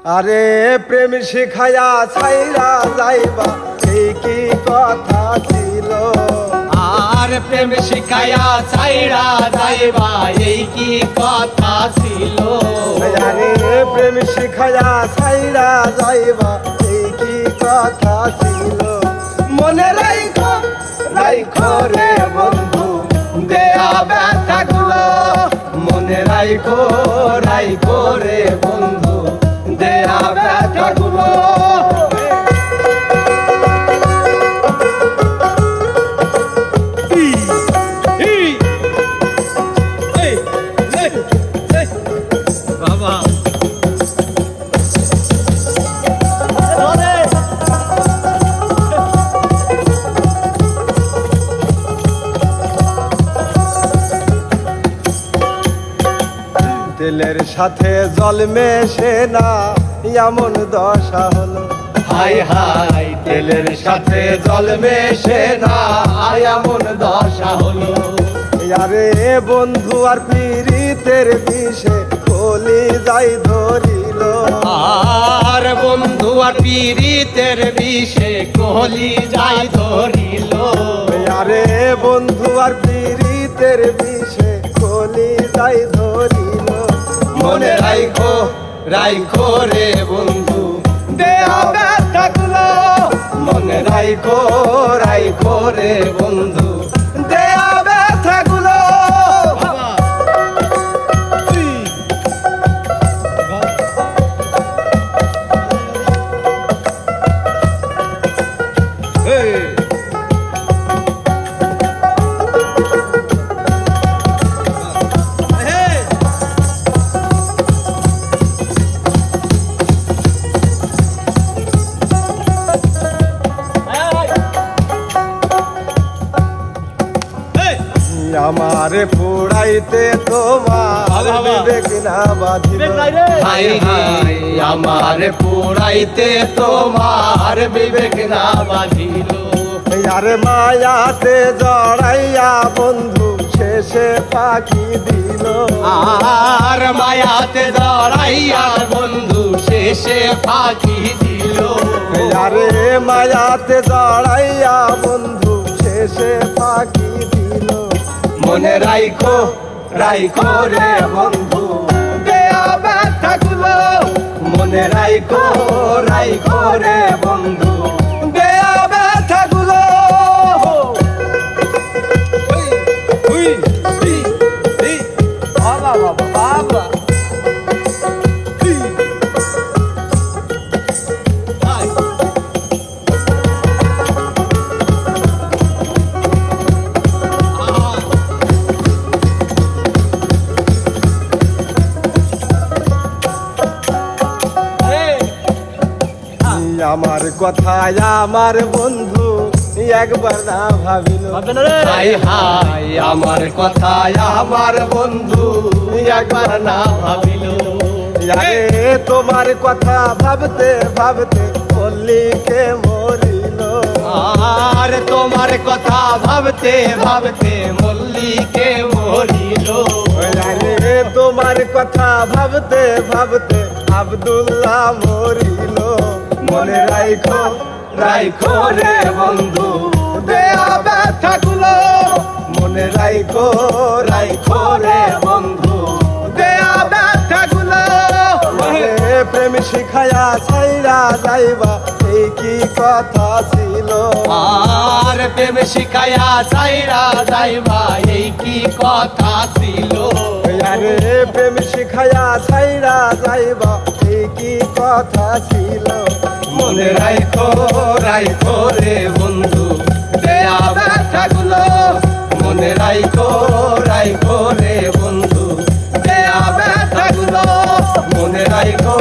আরে প্রেম শিখায়া ছাইরা যাইবা এই কি কথা ছিল। আর প্রেম শিখায়া ছাইরা যাইবা এই কি কথা ছিল। আরে প্রেম শিখায়া ছাইরা যাইবা এই কি কথা ছিল। মনে রাইখো রাইখো রে বন্ধু দেয়া ব্যথাগুলো। মনে রাইখো রাইখো রে বন্ধু দেয়া ব্যথাগুলো। বাবা তেলের সাথে জল মেশে না এমন দশা হলো। হাই হাই তেলের সাথে জল মেশে না এমন দশা হলো। আরে বন্ধু আর পীড়িতের বিষে কলি যাই ধরিল। আর বন্ধু আর পীড়িতের বিষে কলি যাই ধরিল। আরে বন্ধু আর পীড়িতের বিষে কলি যাই ধরিল। মনে রাইখো রাইখো রে বন্ধু দেয়া ব্যথাগুলো। মনে রাইখো রাইখো রে বন্ধু দেয়া ব্যথাগুলো। আমারে পুড়াইতে তোমার বিবেক না বাঁধিল। হাই হাই আমার পুরাইতে তোমার বিবেক না বাঁধিল। আরে মায়াতে জড়াইয়া বন্ধু শেষে পাখি দিল। আর মায়াতে জড়াইয়া বন্ধু শেষে ফাঁকি দিল। আরে মায়াতে জড়াইয়া বন্ধু শেষে পাখি দিল। মনে রাইখো রাইখো রে বন্ধু দেয়া ব্যথাগুলো। মনে রাইখো রাইখো রে বন্ধু দেয়া ব্যথাগুলো। বাবা বাবা বাবা আমার কথা আমার বন্ধু একবার না ভাবিল। হাই হাই আমার কথা আমার বন্ধু একবার না ভাবিল। আরে তোমার কথা ভাবতে ভাবতে পল্লীকে মরিল। আর তোমার কথা ভাবতে ভাবতে মল্লিকে মরিল। আরে তোমার কথা ভাবতে ভাবতে আব্দুল্লাহ মরিল। মনে রাইখো রাইখো রে বন্ধু দেয়া ব্যথাগুলো। মনে রাইখো রাইখো রে বন্ধু দেয়া ব্যথাগুলো। প্রেম শিখায়া ছাইরা যাইবা এই কি কথা ছিল। আর প্রেম শিখায়া ছাইরা যাইবা এই কি কথা ছিল। আরে প্রেম শিখায়া ছাইরা যাইবা এই কি কথা ছিল। মনে রাইখো রাইখো রে বন্ধু দেয়া ব্যথাগুলো। মনে রাইখো রাইখো রে বন্ধু দেয়া ব্যথাগুলো। মনে রাইখো